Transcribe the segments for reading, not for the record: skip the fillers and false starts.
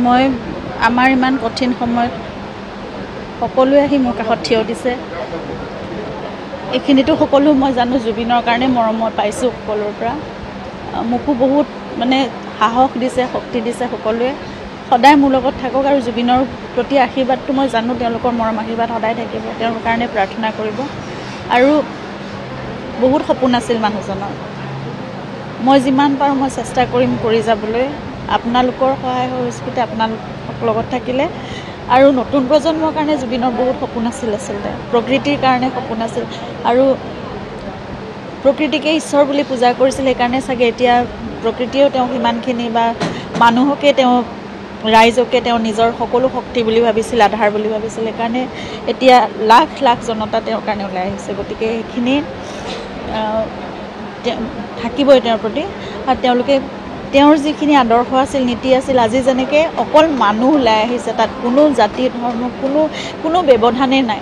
মই আমাৰ ইমান কঠিন সময়ত সকলোৱে আহি মোৰ কাষত থিয় দিছে। এইখিনিতো সকলো মই জানো জুবিনৰ কাৰণে মৰম মই পাইছোঁ সকলোৰ পৰা। মোকো বহুত মানে সাহস দিছে, শক্তি দিছে সকলোৱে। সদায় মোৰ লগত থাকক আৰু জুবিনৰ প্ৰতি আশীৰ্বাদটো মই জানো তেওঁলোকৰ মৰম আশীৰ্বাদ সদায় থাকিব। তেওঁৰ কাৰণে প্ৰাৰ্থনা কৰিব। আৰু বহুত সপোন আছিল মানুহজনৰ। মই যিমান পাৰোঁ মই চেষ্টা কৰিম কৰি যাবলৈ। আপোনালোকৰ সহায় সহযোগিতা আপোনালোক লগত থাকিলে। আৰু নতুন প্ৰজন্মৰ কাৰণে জুবিনৰ বহুত সপোন আছিল আচলতে। প্ৰকৃতিৰ কাৰণে সপোন আছিল আৰু প্ৰকৃতিকে ঈশ্বৰ বুলি পূজা কৰিছিল। সেইকাৰণে চাগে এতিয়া প্ৰকৃতিয়েও তেওঁক সিমানখিনি বা মানুহকে তেওঁ ৰাইজকে তেওঁ নিজৰ সকলো শক্তি বুলি ভাবিছিল, আধাৰ বুলি ভাবিছিল। সেইকাৰণে এতিয়া লাখ লাখ জনতা তেওঁৰ কাৰণে ওলাই আহিছে। গতিকে সেইখিনি থাকিবই তেওঁৰ প্ৰতি। আৰু তেওঁলোকে তেওঁৰ যিখিনি আদৰ্শ আছিল, নীতি আছিল, আজি যেনেকৈ অকল মানুহ ওলাই আহিছে, তাত কোনো জাতি ধৰ্ম কোনো ব্যৱধানেই নাই,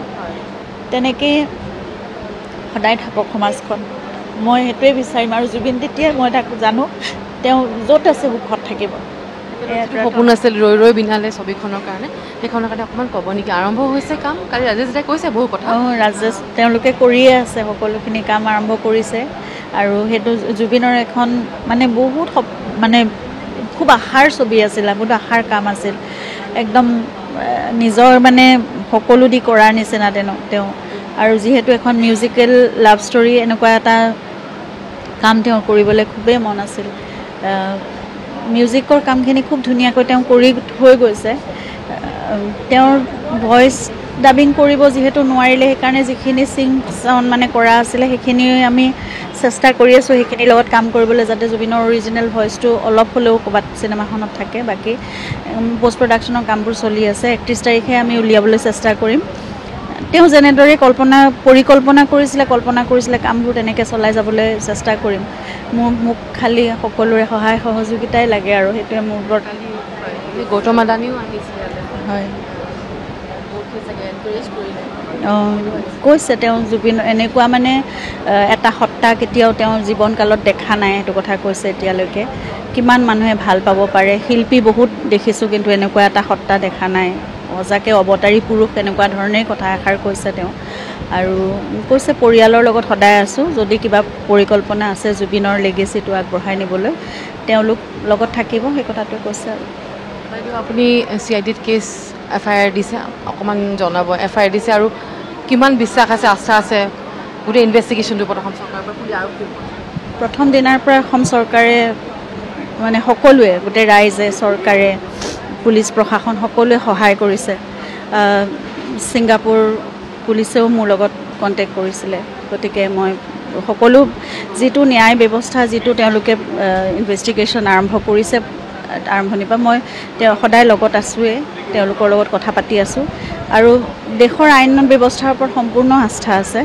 তেনেকেই সদায় থাকক সমাজখন। মই সেইটোৱে বিচাৰিম। আৰু জুবিন তেতিয়াই মই তাক জানো তেওঁ য'ত আছে সুখত থাকিব। সপোন আছিল ৰৈ ৰৈ বিনালে ছবিখনৰ কাৰণে, সেইখনৰ কাৰণে অকণমান ক'ব নেকি? আৰম্ভ হৈছে কাম, কালি ৰাজেশ দাই কৈছে বহু কথা। ৰাজেশ তেওঁলোকে কৰিয়ে আছে, সকলোখিনি কাম আৰম্ভ কৰিছে। আৰু সেইটো জুবিনৰ এখন মানে বহুত মানে খুব আশাৰ ছবি আছিল, বহুত আশাৰ কাম আছিল। একদম নিজৰ মানে সকলো দি কৰাৰ নিচিনা তেওঁ। আৰু যিহেতু এখন মিউজিকেল লাভ ষ্টৰী, এনেকুৱা এটা কাম তেওঁৰ কৰিবলৈ খুবেই মন আছিল। মিউজিকৰ কামখিনি খুব ধুনীয়াকৈ তেওঁ কৰি হৈ গৈছে। তেওঁৰ ভইচ ডাবিং কৰিব যিহেতু নোৱাৰিলে, সেইকাৰণে যিখিনি চাউণ্ড মানে কৰা আছিলে সেইখিনি আমি চেষ্টা কৰি আছোঁ সেইখিনিৰ লগত কাম কৰিবলৈ, যাতে জুবিনৰ অৰিজিনেল ভইচটো অলপ হ'লেও ক'ৰবাত চিনেমাখনত থাকে। বাকী পষ্ট প্ৰডাকশ্যনৰ কামবোৰ চলি আছে। 31 তাৰিখে আমি উলিয়াবলৈ চেষ্টা কৰিম। তেওঁ যেনেদৰে পৰিকল্পনা কৰিছিলে কামবোৰ তেনেকৈ চলাই যাবলৈ চেষ্টা কৰিম। মোক খালি সকলোৰে সহায় সহযোগিতাই লাগে আৰু সেইটোৱে মোৰ ওপৰত। গৌতম আদানীও আহিছিলে। হয়, কৈছে তেওঁ জুবিন এনেকুৱা মানে এটা সত্তা কেতিয়াও তেওঁৰ জীৱনকালত দেখা নাই, সেইটো কথা কৈছে এতিয়ালৈকে। কিমান মানুহে ভাল পাব পাৰে, শিল্পী বহুত দেখিছোঁ কিন্তু এনেকুৱা এটা সত্তা দেখা নাই। সঁচাকৈ অৱতাৰী পুৰুষ, তেনেকুৱা ধৰণেই কথা এষাৰ কৈছে তেওঁ। আৰু কৈছে পৰিয়ালৰ লগত সদায় আছোঁ, যদি কিবা পৰিকল্পনা আছে জুবিনৰ লেগেচিটো আগবঢ়াই নিবলৈ তেওঁলোক লগত থাকিব, সেই কথাটো কৈছে। আৰু আপুনি CIDত কেছ FIR দিছে, অকণমান জনাব। FIR দিছে আৰু কিমান বিশ্বাস আছে, আস্থা আছে গোটেই ইনভেষ্টিগেশ্যনটোৰ ওপৰত অসম চৰকাৰৰ পৰা? প্ৰথম দিনাৰ পৰা অসম চৰকাৰে মানে সকলোৱে, গোটেই ৰাইজে, চৰকাৰে, পুলিচ প্ৰশাসন সকলোৱে সহায় কৰিছে। ছিংগাপুৰ পুলিচেও মোৰ লগত কণ্টেক্ট কৰিছিলে। গতিকে মই সকলো যিটো ন্যায় ব্যৱস্থা, যিটো তেওঁলোকে ইনভেষ্টিগেশ্যন আৰম্ভ কৰিছে আৰম্ভণিৰ পৰা, মই সদায় লগত আছোঁৱেই, তেওঁলোকৰ লগত কথা পাতি আছোঁ। আৰু দেশৰ আইন ব্যৱস্থাৰ ওপৰত সম্পূৰ্ণ আস্থা আছে।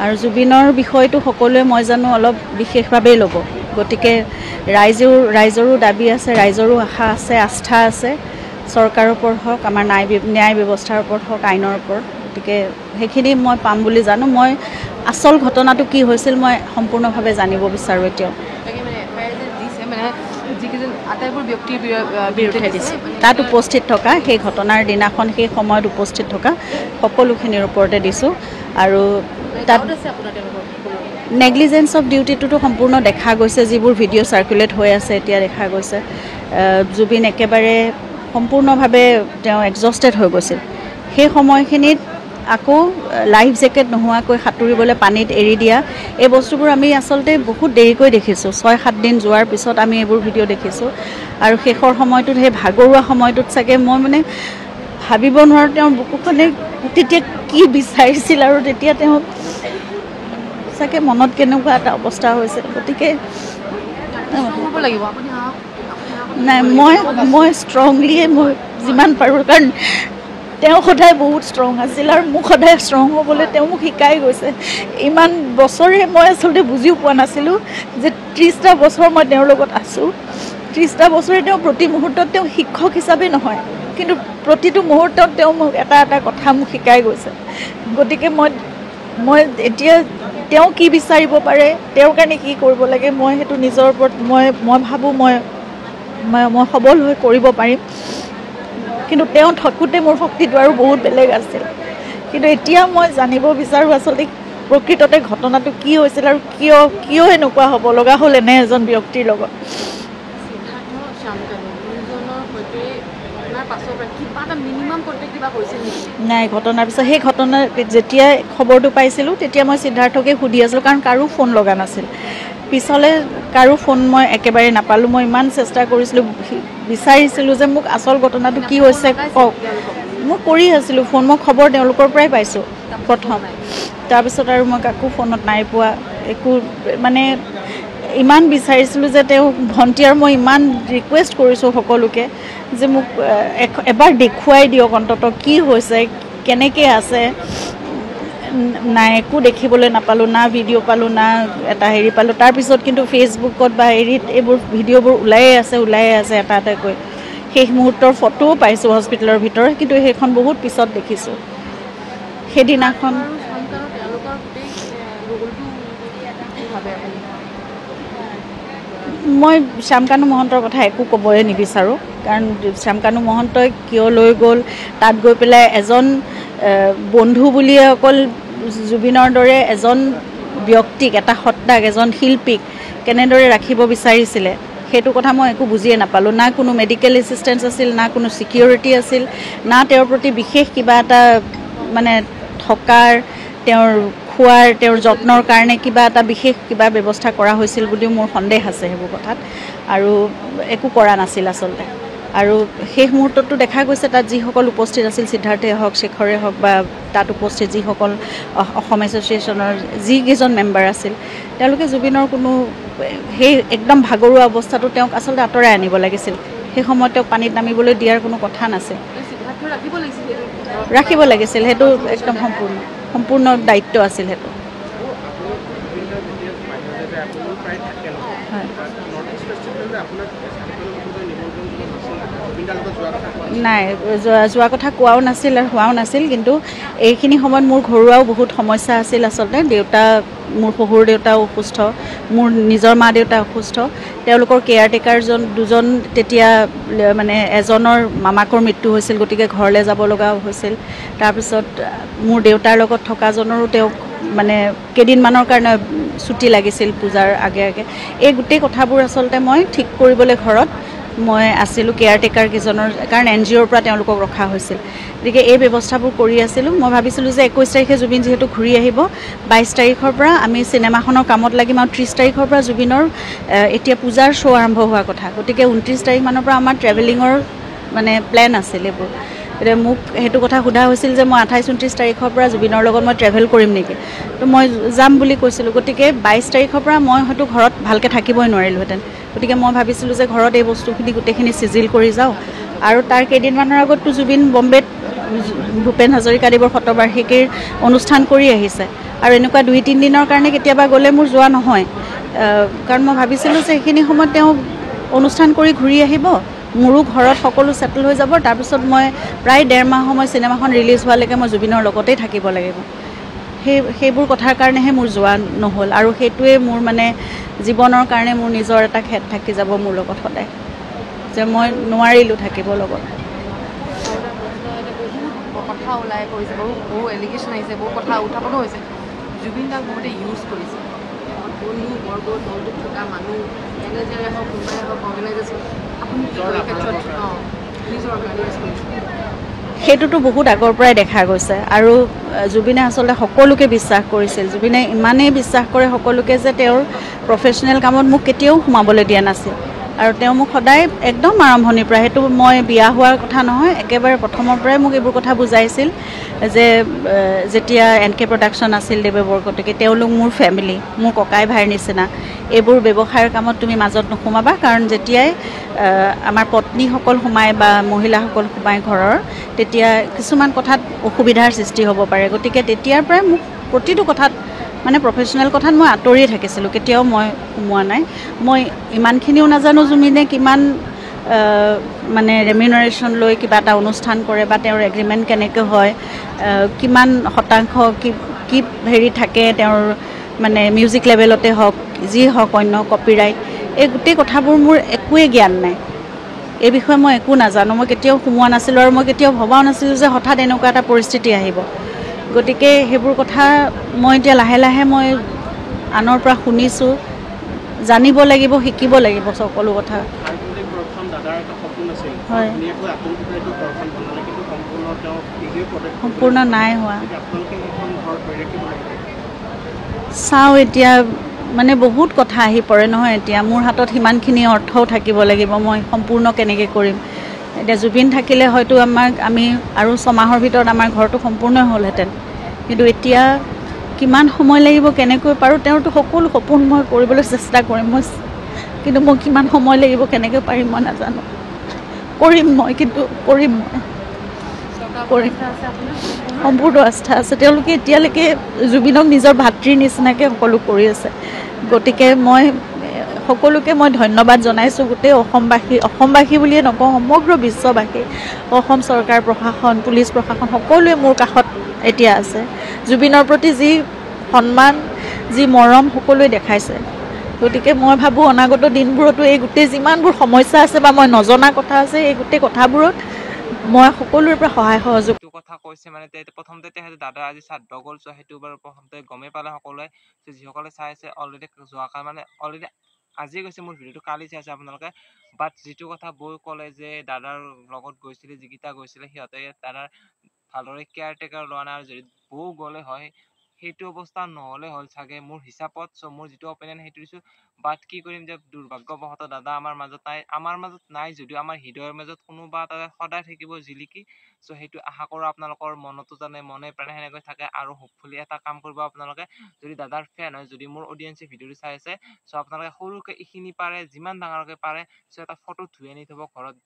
আৰু জুবিনৰ বিষয়টো সকলোৱে মই জানো অলপ বিশেষভাৱেই ল'ব। গতিকে ৰাইজৰো দাবী আছে, ৰাইজৰো আশা আছে, আস্থা আছে। চৰকাৰৰ ওপৰত হওক, আমাৰ ন্যায় ব্যৱস্থাৰ ওপৰত হওক, আইনৰ ওপৰত। গতিকে সেইখিনি মই পাম বুলি জানো। মই আচল ঘটনাটো কি হৈছিল মই সম্পূৰ্ণভাৱে জানিব বিচাৰোঁ এতিয়াও। যিকেইজন আটাইবোৰ ব্যক্তিৰ বিৰুদ্ধে দিছে, তাত উপস্থিত থকা, সেই ঘটনাৰ দিনাখন সেই সময়ত উপস্থিত থকা সকলোখিনিৰ ওপৰতে দিছোঁ। আৰু তাত নেগলিজেঞ্চ অফ ডিউটিটোতো সম্পূৰ্ণ দেখা গৈছে, যিবোৰ ভিডিঅ' চাৰ্কুলেট হৈ আছে এতিয়া দেখা গৈছে। জুবিন একেবাৰে সম্পূৰ্ণভাৱে তেওঁ এক্সজষ্টেড হৈ গৈছিল। সেই সময়খিনিত আকৌ লাইফ জেকেট নোহোৱাকৈ সাঁতুৰিবলৈ পানীত এৰি দিয়া, এই বস্তুবোৰ আমি আচলতে বহুত দেৰিকৈ দেখিছোঁ। 6-7 দিন যোৱাৰ পিছত আমি এইবোৰ ভিডিঅ' দেখিছোঁ। আৰু শেষৰ সময়টোত, সেই ভাগৰুৱা সময়টোত চাগে মই মানে ভাবিব নোৱাৰোঁ তেওঁৰ বুকুখনে তেতিয়া কি বিচাৰিছিল, আৰু তেতিয়া তেওঁ চাগে মনত কেনেকুৱা এটা অৱস্থা হৈছিল। গতিকে নাই, মই ষ্ট্ৰংলিয়ে মই যিমান পাৰোঁ, কাৰণ তেওঁ সদায় বহুত ষ্ট্ৰং আছিল আৰু মোক সদায় ষ্ট্ৰং হ'বলৈ তেওঁ মোক শিকাই গৈছে। ইমান বছৰে মই আচলতে বুজিও পোৱা নাছিলোঁ যে 30টা বছৰ মই তেওঁৰ লগত আছোঁ। 30টা বছৰে তেওঁ প্ৰতি মুহূৰ্তত তেওঁ শিক্ষক হিচাপে নহয়, কিন্তু প্ৰতিটো মুহূৰ্তত তেওঁ মোক এটা এটা কথা মোক শিকাই গৈছে। গতিকে মই এতিয়া তেওঁ কি বিচাৰিব পাৰে, তেওঁৰ কাৰণে কি কৰিব লাগে, মই সেইটো নিজৰ ওপৰত মই ভাবোঁ মই সবল হৈ কৰিব পাৰিম। কিন্তু তেওঁ থাকোঁতে মোৰ শক্তিটো আৰু বহুত বেলেগ আছিল কিন্তু এতিয়া মই জানিব বিচাৰোঁ আচলতে প্ৰকৃততে ঘটনাটো কি হৈছিল আৰু কিয় এনেকুৱা হ'ব লগা হ'ল এনে এজন ব্যক্তিৰ লগত নাই ঘটনাৰ পিছত সেই ঘটনা যেতিয়া খবৰটো পাইছিলোঁ তেতিয়া মই সিদ্ধাৰ্থকে সুধি আছিলোঁ কাৰণ কাৰো ফোন লগা নাছিল পিছলৈ কাৰো ফোন মই একেবাৰে নাপালোঁ মই ইমান চেষ্টা কৰিছিলোঁ বিচাৰিছিলোঁ যে মোক আচল ঘটনাটো কি হৈছে কওক মই কৰি আছিলোঁ ফোন মই খবৰ তেওঁলোকৰ পৰাই পাইছোঁ প্ৰথম তাৰপিছত আৰু মই কাকো ফোনত নাই পোৱা একো মানে ইমান বিচাৰিছিলোঁ যে তেওঁ ভণ্টি আৰু মই ইমান ৰিকুৱেষ্ট কৰিছোঁ সকলোকে যে মোক এবাৰ দেখুৱাই দিয়ক অন্ততঃ কি হৈছে কেনেকৈ আছে নাই একো দেখিবলৈ নাপালোঁ না ভিডিঅ' পালোঁ না এটা হেৰি পালোঁ তাৰপিছত কিন্তু ফেচবুকত বা হেৰিত এইবোৰ ভিডিঅ'বোৰ ওলায়ে আছে এটা এটাকৈ শেষ মুহূৰ্তৰ ফটোও পাইছোঁ হস্পিটেলৰ ভিতৰত কিন্তু সেইখন বহুত পিছত দেখিছোঁ সেইদিনাখন মই শ্যামকানু মহন্তৰ কথা একো ক'বই নিবিচাৰোঁ কাৰণ শ্যামকানু মহন্তই কিয় লৈ গ'ল তাত গৈ পেলাই এজন বন্ধু বুলিয়ে অকল জুবিনৰ দৰে এজন ব্যক্তিক এটা সত্তাক এজন শিল্পীক কেনেদৰে ৰাখিব বিচাৰিছিলে সেইটো কথা মই একো বুজিয়ে নাপালোঁ না কোনো মেডিকেল এছিষ্টেঞ্চ আছিল না কোনো ছিকিউৰিটি আছিল না তেওঁৰ প্ৰতি বিশেষ কিবা এটা মানে থকাৰ তেওঁৰ খোৱাৰ তেওঁৰ যত্নৰ কাৰণে কিবা এটা বিশেষ কিবা ব্যৱস্থা কৰা হৈছিল বুলিও মোৰ সন্দেহ আছে সেইবোৰ কথাত আৰু একো কৰা নাছিল আচলতে আৰু শেষ মুহূৰ্ততো দেখা গৈছে তাত যিসকল উপস্থিত আছিল সিদ্ধাৰ্থে হওক শেখৰে হওক বা তাত উপস্থিত যিসকল অসম এছ'চিয়েশ্যনৰ যিকেইজন মেম্বাৰ আছিল তেওঁলোকে জুবিনৰ কোনো সেই একদম ভাগৰুৱা অৱস্থাটো তেওঁক আচলতে আঁতৰাই আনিব লাগিছিল সেই সময়ত তেওঁক পানীত নামিবলৈ দিয়াৰ কোনো কথা নাছিল ৰাখিব লাগিছিল সেইটো একদম সম্পূৰ্ণ দায়িত্ব আছিল সেইটো নাই যোৱা কথা কোৱাও নাছিল আৰু হোৱাও নাছিল কিন্তু এইখিনি সময়ত মোৰ ঘৰুৱাও বহুত সমস্যা আছিল আচলতে দেউতা মোৰ শহুৰ দেউতাও অসুস্থ মোৰ নিজৰ মা দেউতা অসুস্থ তেওঁলোকৰ কেয়াৰটেকাৰ দুজন তেতিয়া মানে এজনৰ মামাকৰ মৃত্যু হৈছিল গতিকে ঘৰলৈ যাব লগা হৈছিল তাৰপিছত মোৰ দেউতাৰ লগত থকাজনৰো তেওঁক মানে কেইদিনমানৰ কাৰণে ছুটি লাগিছিল পূজাৰ আগে এই গোটেই কথাবোৰ আচলতে মই ঠিক কৰিবলৈ ঘৰত মই আছিলোঁ কেয়াৰটেকাৰ কেইজনৰ কাৰণ NGOৰ পৰা তেওঁলোকক ৰখা হৈছিল গতিকে এই ব্যৱস্থাবোৰ কৰি আছিলোঁ মই ভাবিছিলোঁ যে 21 তাৰিখে জুবিন যিহেতু ঘূৰি আহিব 22 তাৰিখৰ পৰা আমি চিনেমাখনৰ কামত লাগিম আৰু 30 তাৰিখৰ পৰা জুবিনৰ এতিয়া পূজাৰ শ্ব' আৰম্ভ হোৱা কথা গতিকে 29 তাৰিখমানৰ পৰা আমাৰ ট্ৰেভেলিঙৰ মানে প্লেন আছিল এইবোৰ এতিয়া মোক সেইটো কথা সোধা হৈছিল যে মই 28-29 তাৰিখৰ পৰা জুবিনৰ লগত মই ট্ৰেভেল কৰিম নেকি তো মই যাম বুলি কৈছিলোঁ গতিকে 22 তাৰিখৰ পৰা মই হয়তো ঘৰত ভালকৈ থাকিবই নোৱাৰিলোহেঁতেন গতিকে মই ভাবিছিলোঁ যে ঘৰত এই বস্তুখিনি গোটেইখিনি চিজিল কৰি যাওঁ আৰু তাৰ কেইদিনমানৰ আগততো জুবিন বম্বেত ভূপেন হাজৰিকাদেৱৰ শতবাৰ্ষিকীৰ অনুষ্ঠান কৰি আহিছে আৰু এনেকুৱা 2-3 দিনৰ কাৰণে কেতিয়াবা গ'লে মোৰ যোৱা নহয় কাৰণ মই ভাবিছিলোঁ যে সেইখিনি সময়ত তেওঁ অনুষ্ঠান কৰি ঘূৰি আহিব মোৰো ঘৰত সকলো সেটেল হৈ যাব তাৰপিছত মই প্ৰায় 1.5 মাহ সময় চিনেমাখন ৰিলিজ হোৱালৈকে মই জুবিনৰ লগতেই থাকিব লাগিব সেইবোৰ কথাৰ কাৰণেহে মোৰ যোৱা নহ'ল আৰু সেইটোৱে মোৰ মানে জীৱনৰ কাৰণে মোৰ নিজৰ এটা খেদ থাকি যাব মোৰ লগত সদায় যে মই নোৱাৰিলোঁ থাকিব লগত কথা ওলাই পৰিছে বহু এলিগেশ্যন আহিছে বহু কথা উত্থাপনো হৈছে জুবিন দাক বহুতে ইউজ কৰিছে বন্ধু বৰ্গ দলটোত থকা মানুহ মেনেজাৰে হওক কোনোবাই হওক অৰ্গেনাইজেশ্যন আপুনি নিজৰ অৰ্গেনাইজ কৰিছে সেইটোতো বহুত আগৰ পৰাই দেখা গৈছে আৰু জুবিনে আচলতে সকলোকে বিশ্বাস কৰিছিল জুবিনে ইমানেই বিশ্বাস কৰে সকলোকে যে তেওঁৰ প্ৰফেশ্যনেল কামত মোক কেতিয়াও সোমাবলৈ দিয়া নাছিল আৰু তেওঁ মোক সদায় একদম আৰম্ভণিৰ পৰা সেইটো মই বিয়া হোৱাৰ কথা নহয় একেবাৰে প্ৰথমৰ পৰাই মোক এইবোৰ কথা বুজাইছিল যে যেতিয়া NK প্ৰডাকশ্যন আছিল দেৱে বৰকটকী তেওঁলোক মোৰ ফেমিলি মোৰ ককাই ভাইৰ নিচিনা এইবোৰ ব্যৱসায়ৰ কামত তুমি মাজত নোসোমাবা কাৰণ যেতিয়াই আমাৰ পত্নীসকল সোমায় বা মহিলাসকল সোমায় ঘৰৰ তেতিয়া কিছুমান কথাত অসুবিধাৰ সৃষ্টি হ'ব পাৰে গতিকে তেতিয়াৰ পৰাই মোক প্ৰতিটো কথাত মানে প্ৰফেশ্যনেল কথাত মই আঁতৰিয়ে থাকিছিলোঁ কেতিয়াও মই সোমোৱা নাই মই ইমানখিনিও নাজানো জুবিনে কিমান মানে ৰেমিউনাৰেশ্যন লৈ কিবা এটা অনুষ্ঠান কৰে বা তেওঁৰ এগ্ৰিমেণ্ট কেনেকৈ হয় কিমান শতাংশ কি হেৰি থাকে তেওঁৰ মানে মিউজিক লেভেলতে হওক যি হওক অন্য কপিৰাইট এই গোটেই কথাবোৰ মোৰ একোৱেই জ্ঞান নাই এই বিষয়ে মই একো নাজানো, মই কেতিয়াও সোমোৱা নাছিলোঁ আৰু মই কেতিয়াও ভবাও নাছিলোঁ যে হঠাৎ এনেকুৱা এটা পৰিস্থিতি আহিব। গতিকে সেইবোৰ কথা মই এতিয়া লাহে লাহে মই আনৰ পৰা শুনিছোঁ, জানিব লাগিব, শিকিব লাগিব সকলো কথা। হয়, সম্পূৰ্ণ নাই হোৱা। চাওঁ এতিয়া মানে বহুত কথা আহি পৰে নহয়, এতিয়া মোৰ হাতত সিমানখিনি অৰ্থও থাকিব লাগিব, মই সম্পূৰ্ণ কেনেকৈ কৰিম। এতিয়া জুবিন থাকিলে হয়তো আমি আৰু 6 মাহৰ ভিতৰত আমাৰ ঘৰটো সম্পূৰ্ণ হ'লহেঁতেন, কিন্তু এতিয়া কিমান সময় লাগিব, কেনেকৈ পাৰোঁ, তেওঁৰতো সকলো সপোন মই কৰিবলৈ চেষ্টা কৰিম, কিন্তু মই কিমান সময় লাগিব, কেনেকৈ পাৰিম মই নাজানো। কৰিম মই, কিন্তু কৰিম মই, কৰিম। সম্পূৰ্ণ আস্থা আছে, তেওঁলোকে এতিয়ালৈকে জুবিনক নিজৰ ভাতৃৰ নিচিনাকৈ সকলো কৰি আছে। গতিকে মই সকলোকে মই ধন্যবাদ জনাইছোঁ, গোটেই অসমবাসী বুলিয়ে নকওঁ, সমগ্ৰ বিশ্ববাসী, অসম চৰকাৰ, প্ৰশাসন, পুলিচ প্ৰশাসন সকলোৱে মোৰ কাষত এতিয়া আছে। জুবিনৰ প্ৰতি যি সন্মান, যি মৰম সকলোৱে দেখাইছে। গতিকে মই ভাবোঁ অনাগত দিনবোৰতো এই গোটেই যিমানবোৰ সমস্যা আছে বা মই নজনা কথা আছে, এই গোটেই কথাবোৰত মই সকলোৰে পৰা সহায় সহযোগ। কথা কৈছে মানে প্ৰথমতে তেখেতে দাদা আজি শ্ৰাদ্ধ গ'ল, চ' সেইটো বাৰু প্ৰথমতে গমেই পালে সকলোৱে। যিসকলে চাই আছে অলৰেডি যোৱাকাল মানে অলৰেডি আজি গৈছে, মোৰ ভিডিঅ'টো কালি চাই আছে আপোনালোকে। বাট যিটো কথা বৌ ক'লে যে দাদাৰ লগত গৈছিলে, যিকেইটা গৈছিলে সিহঁতে দাদাৰ ভালদৰে কেয়াৰ টেকাৰ লোৱা নাই, আৰু যদি বৌ গ'লে হয় সেইটো অৱস্থা নহ'লে হ'ল চাগে মোৰ হিচাপত। চ' মোৰ যিটো অপিনিয়ন সেইটো দিছোঁ। বাট কি কৰিম যে দুৰ্ভাগ্যবশতঃ দাদা আমাৰ মাজত নাই যদিও আমাৰ হৃদয়ৰ মাজত কোনোবা এটা সদায় থাকিব জিলিকি। চ' সেইটো আশা কৰোঁ আপোনালোকৰ মনতো জানে মনে প্ৰাণে সেনেকৈ থাকে। আৰু হোপফুলি এটা কাম কৰিব আপোনালোকে, যদি দাদাৰ ফেন হয়, যদি মোৰ অডিয়েঞ্চে ভিডিঅ'টো চাই আছে, চ' আপোনালোকে সৰুকে এইখিনি পাৰে যিমান ডাঙৰকে পাৰে চ' এটা ফটো ধুই আনি থব ঘৰত,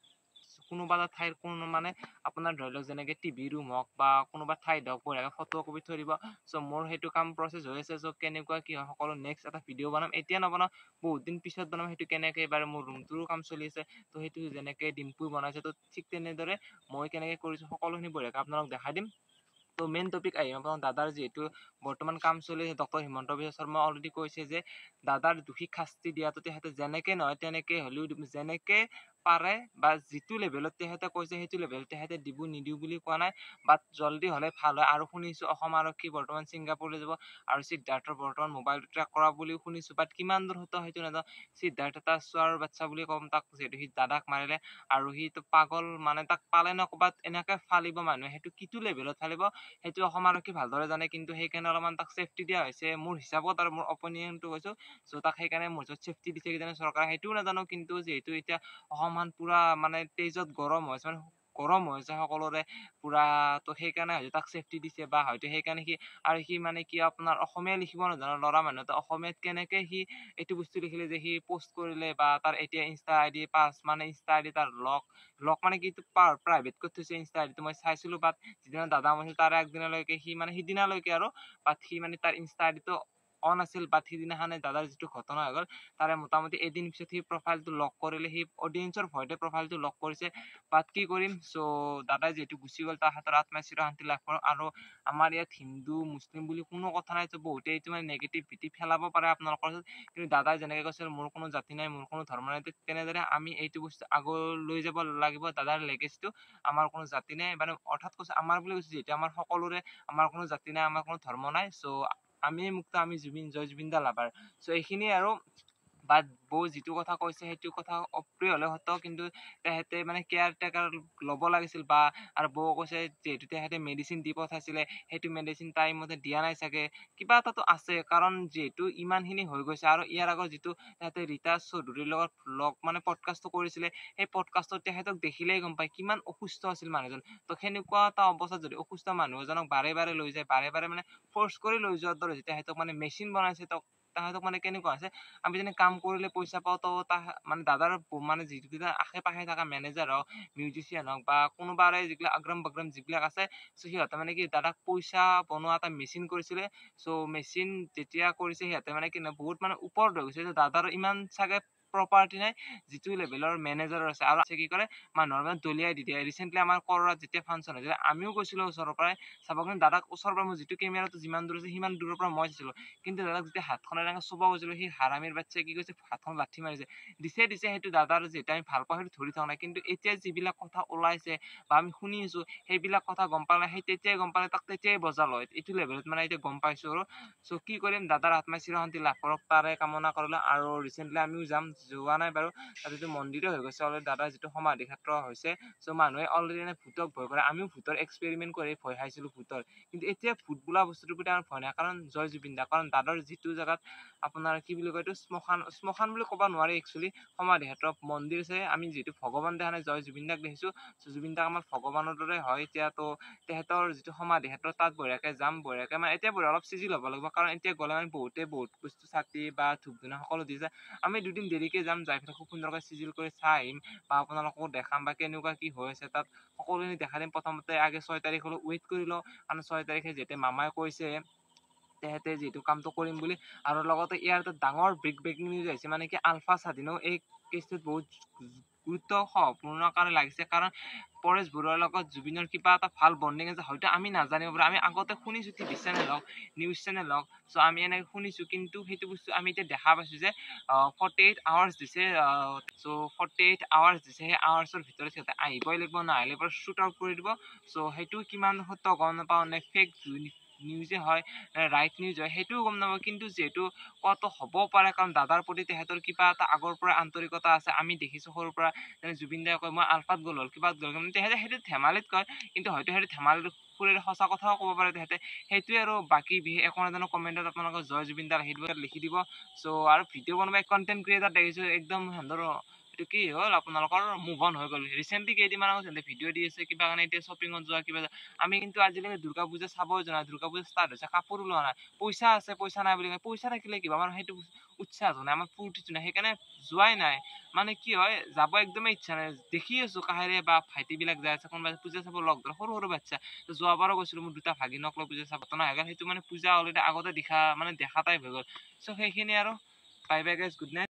কোনোবা এটা ঠাইৰ মানে আপোনাৰ ধৰি লওক যেনেকে টিভি ৰুম হওক বা কোনোবা ঠাইত হওক, বঢ়িয়াকে ফটো কপি থৈ দিব। চ' মোৰ সেইটো কাম প্ৰচেছ হৈ আছে। চ' কেনেকুৱা কি হয় সকলো নেক্সট এটা ভিডিঅ' বনাম, এতিয়া নবনাও, বহুত দিন পিছত বনাম। সেইটো কেনেকে বাৰু মোৰ ৰুমটোৰো কাম চলি আছে, ত' সেইটো যেনেকে ডিম্পু বনাইছে, ত' ঠিক তেনেদৰে মই কেনেকে কৰিছোঁ সকলোখিনি বঢ়িয়াকে আপোনালোকক দেখাই দিম। ত' মেইন টপিক আহিম আপোনাৰ দাদাৰ যিহেতু বৰ্তমান কাম চলি আছে। ডক্টৰ হিমন্ত বিশ্ব শৰ্মা অলৰেডি কৈছে যে দাদাৰ দোষীক শাস্তি দিয়াটো তেখেতে যেনেকে নহয় তেনেকে হ'লেও যেনেকে পাৰে বা যিটো লেভেলত তেখেতে কৈছে সেইটো লেভেলত তেখেতে দিব, নিদিওঁ বুলি কোৱা নাই। বাট জল্দি হ'লে ভাল হয়। আৰু শুনিছোঁ অসম আৰক্ষী বৰ্তমান ছিংগাপুৰলৈ যাব, আৰু সিদ্ধাৰ্থৰ বৰ্তমান মোবাইলটো ট্ৰেক কৰা বুলিও শুনিছোঁ। বাট কিমান দূৰ সত্য সেইটো নাজানো। সিদ্ধাৰ্থ এটা চোৱাৰ বাচ্ছা বুলি ক'ম তাক, যিহেতু সি দাদাক মাৰিলে, আৰু সিটো পাগল মানে, তাক পালে ন ক'বাত এনেকে ফালিব মানুহে, সেইটো কিটো লেভেলত ফালিব সেইটো অসম আৰক্ষী ভালদৰে জানে। কিন্তু সেইকাৰণে অলপমান তাক চেফটি দিয়া হৈছে মোৰ হিচাপত, আৰু মোৰ অপিনিয়নটো কৈছোঁ। চ' তাক সেইকাৰণে মোৰ চেফটি দিছে কিজানি চৰকাৰে, সেইটোও নাজানো। কিন্তু যিহেতু এতিয়া অসমখন পুৰা মানে তেজত গৰম হৈছে, মানে গৰম হৈছে সকলোৰে পুৰা, ত' সেইকাৰণে হয়তো তাক চেফটি দিছে, বা হয়তো সেইকাৰণে সি মানে কি আপোনাৰ অসমীয়া লিখিব নাজানো ল'ৰা মানুহ, তো অসমীয়াত কেনেকে সি এইটো বস্তু লিখিলে যে সি পোষ্ট কৰিলে, বা তাৰ এতিয়া ইনষ্টা আইডি মানে ইনষ্টা আইডি তাৰ লক মানে কি প্ৰাইভেট কৰি থৈছে ইনষ্টা আইডিটো, মই চাইছিলো। বাট যিদিনা দাদা মাৰিছিল তাৰে একদিনলৈকে সি মানে সিদিনালৈকে আৰু, বাট সি মানে তাৰ ইনষ্টা আইডিটো অন আছিল। বাট সিদিনাখনে দাদাৰ যিটো ঘটনা হৈ গ'ল, তাৰে মোটামুটি এদিন পিছত সি প্ৰফাইলটো লক কৰিলে, সি অডিয়েঞ্চৰ ভয়তে প্ৰফাইলটো লক কৰিছে। বাট কি কৰিম, চ' দাদাই যিহেতু গুচি গ'ল, তাৰ হাতৰ আত্মাই চিৰশান্তি লাভ কৰক। আৰু আমাৰ ইয়াত হিন্দু মুছলিম বুলি কোনো কথা নাই, তো বহুতে এইটো মানে নেগেটিভিটি ফেলাব পাৰে আপোনালোকৰ, কিন্তু দাদাই যেনেকে কৈছিল মোৰ কোনো জাতি নাই, মোৰ কোনো ধৰ্ম নাই, তেনেদৰে আমি এইটো বস্তু আগলৈ লৈ যাব লাগিব। দাদাৰ লেগেচিটো আমাৰ কোনো জাতি নাই, মানে অৰ্থাৎ কৈছে আমাৰ বুলি কৈছে, যিহেতু আমাৰ সকলোৰে, আমাৰ কোনো জাতি নাই, আমাৰ কোনো ধৰ্ম নাই। চ' আমি মুক্ত, আমি জয় জুবিন দা লাভাৰ। চ' এইখিনিয়ে আৰু। বাট বৌ যিটো কথা কৈছে সেইটো কথা অপ্ৰিয় হ'লে সত্য, কিন্তু তেহেঁতে মানে কেয়াৰ টেকাৰ ল'ব লাগিছিল। বা আৰু বৌ কৈছে যিহেতু তেহেঁতে মেডিচিন দি পঠাইছিলে, সেইটো মেডিচিন টাইমতে দিয়া নাই চাগে, কিবা এটাতো আছে। কাৰণ যিহেতু ইমানখিনি হৈ গৈছে, আৰু ইয়াৰ আগত যিটো তেহেঁতে ৰীতা চৌধুৰীৰ লগত মানে পডকাষ্টটো কৰিছিলে, সেই পডকাষ্টত তেহেঁতক দেখিলেই গম পায় কিমান অসুস্থ আছিল মানুহজন। ত' সেনেকুৱা এটা অৱস্থাত যদি অসুস্থ মানুহ এজনক বাৰে বাৰে লৈ যায়, বাৰে বাৰে মানে ফ'ৰ্চ কৰি লৈ যোৱাৰ দৰে, তেহেঁতক মানে মেচিন বনাইছে, তাহাঁতক মানে কেনেকুৱা আছে, আমি যেনে কাম কৰিলে পইচা পাওঁ, তো মানে দাদাৰ মানে যিকেইটা আশে পাশে থকা মেনেজাৰ হওক, মিউজিচিয়ান হওক, বা কোনোবাৰে যিবিলাক আগ্ৰাম বাগ্ৰাম যিবিলাক আছে, চ' সিহঁতে মানে কি দাদাক পইচা বনোৱা এটা মেচিন কৰিছিলে। চ' মেচিন যেতিয়া কৰিছে সিহঁতে মানে কি বহুত মানে ওপৰত হৈ গৈছে, দাদাৰ ইমান চাগে প্ৰপাৰ্টি নাই যিটো লেভেলৰ মেনেজাৰ আছে আৰু কি কৰে মানুহৰ মানে দলিয়াই দি দিয়ে ৰিচেণ্টলি আমাৰ কৰোৱাত যেতিয়া ফাংচন হৈছিলে আমিও গৈছিলোঁ ওচৰৰ পৰাই চাব কিন্তু দাদাক ওচৰৰ পৰা মই যিটো কেমেৰাটো যিমান দূৰ আছে সিমান দূৰৰ পৰা মই চাইছিলোঁ কিন্তু দাদাক যেতিয়া হাতখন এনেকৈ চুব গৈছিলোঁ সেই হাৰামীৰ বাচ্ছাই কি কৈছে হাতখন লাঠি মাৰিছে দিছে সেইটো দাদাৰ যিহেতু আমি ভাল পাওঁ সেইটো ধৰি থকা নাই কিন্তু এতিয়া যিবিলাক কথা ওলাইছে বা আমি শুনি আছোঁ সেইবিলাক কথা গম পালে সেই তেতিয়াই গম পালে তাক তেতিয়াই বজা লয় এইটো লেভেলত মানে এতিয়া গম পাইছোঁ আৰু চ' কি কৰিম দাদাৰ আত্মাই চিৰশান্তি লাভ কৰক তাৰে কামনা কৰিলোঁ আৰু ৰিচেণ্টলি আমিও যাম যোৱা নাই বাৰু তাতেতো মন্দিৰো হৈ গৈছে অলৰেডি দাদাৰ যিটো সমাধি ক্ষেত্ৰ হৈছে চ' মানুহে অলৰেডি এনে ভূতক ভয় কৰে আমিও ভূতৰ এক্সপেৰিমেণ্ট কৰি ভয় খাইছিলোঁ ভূতৰ কিন্তু এতিয়া ভূত বোলা বস্তুটোৰ প্ৰতি আমাৰ ভয় নাই কাৰণ জয় জুবিন দা কাৰণ দাদাৰ যিটো জেগাত আপোনাৰ কি বুলি কয় এইটো শ্মশান বুলি ক'ব নোৱাৰি একচুৱেলি সমাধি ক্ষেত্ৰ মন্দিৰ আছে আমি যিহেতু ভগৱান দেখা নাই জয় জুবিন দাক দেখিছোঁ জুবিন দাক আমাৰ ভগৱানৰ দৰে হয় এতিয়াতো তেখেতৰ যিটো সমাধি ক্ষেত্ৰ তাত বঢ়িয়াকৈ যাম বঢ়িয়াকৈ মানে এতিয়া অলপ চিজিল হ'ব লাগিব কাৰণ এতিয়া গ'লে মানে বহুত বস্তু চাতি বা ধূপ ধূনা সকলো দি যায় আমি দুদিন দেৰিকৈ যাম যাই পেলাই খুব সুন্দৰকৈ চিজিল কৰি চাই আহিম বা আপোনালোককো দেখাম বা কেনেকুৱা কি হৈ আছে তাত সকলোখিনি দেখাই দিম প্ৰথমতে আগে 6 তাৰিখলৈ ৱেইট কৰি লওঁ কাৰণ 6 তাৰিখে যেতিয়া মামাই কৈছে তেহেতে যিটো কামটো কৰিম বুলি আৰু লগতে ইয়াৰ এটা ডাঙৰ ব্ৰেকিং নিউজ আহিছে মানে কি আলফা স্বাধীনেও এই কেছটোত বহুত গুৰুত্বপূৰ্ণ কাৰণে লাগিছে কাৰণ পৰেশ বৰুৱাৰ লগত জুবিনৰ কিবা এটা ভাল বণ্ডিং আছে হয়তো আমি নাজানিব পাৰোঁ আমি আগতে শুনিছোঁ টিভি চেনেল হওক নিউজ চেনেল হওক চ' আমি এনেকৈ শুনিছোঁ কিন্তু সেইটো বস্তু আমি এতিয়া দেখা পাইছোঁ যে 48 আৱাৰ্ছ দিছে চ' 48 আৱাৰ্ছ দিছে সেই আৱাৰ্ছৰ ভিতৰত সিহঁতে আহিবই লাগিব নাহিলে পৰা শ্বুট আউট কৰি দিব চ' সেইটো কিমান সত্য গম নাপাওঁ নে ফেক নিউজে হয় ৰাইট নিউজ হয় সেইটোও গম নাপাওঁ কিন্তু যিহেতু কোৱাটো হ'ব পাৰে কাৰণ দাদাৰ প্ৰতি তেখেতৰ কিবা এটা আগৰ পৰা আন্তৰিকতা আছে আমি দেখিছোঁ সৰুৰ পৰা যেনে জুবিন দাই কয় মই আলফাত গ'ল কিবা গ'ল তেখেতে সেইটো ধেমালিত কয় কিন্তু হয়তো সেইটো ধেমালিত সুৰেৰে সঁচা কথাও ক'ব পাৰে তেখেতে সেইটোৱে আৰু বাকী বিশেষ একো নাজানো কমেণ্টত আপোনালোকৰ জয় জুবিন দাৰ লিখি দিব চ' আৰু ভিডিঅ' বনাই কণ্টেণ্ট ক্ৰিয়েটাৰ দেখিছোঁ একদম সিহঁতৰ এইটো কি হ'ল আপোনালোকৰ মুভ অন হৈ গ'ল ৰিচেণ্টলি কেইদিনমান আগত ভিডিঅ' দি আছে কিবা কাৰণে এতিয়া শ্বপিঙত যোৱা কিবা আমি কিন্তু আজিলৈকে দুৰ্গা পূজা চাবই যোৱা নাই দুৰ্গা পূজা ষ্টাৰ্ট হৈছে কাপোৰো লোৱা নাই পইচা আছে পইচা নাই বুলি কয় পইচা থাকিলে কিবা আমাৰ সেইটো উৎসাহটো নাই আমাৰ ফূৰ্তিটো নাই সেইকাৰণে যোৱাই নাই মানে কি হয় যাব একদমেই ইচ্ছা নাই দেখি আছোঁ কাহেৰে বা ভাইটিবিলাক যাই আছে কোনোবাই পূজা চাব লগ ধৰে সৰু বাচ্চা যোৱাবাৰো গৈছিলোঁ মোৰ দুটা ভাগিনক লৈ পূজা চাব নাই সেইটো মানে পূজা অলৰেডি আগতে দেখা টাইপ হৈ গ'ল চ' সেইখিনি আৰু bye bye guys good night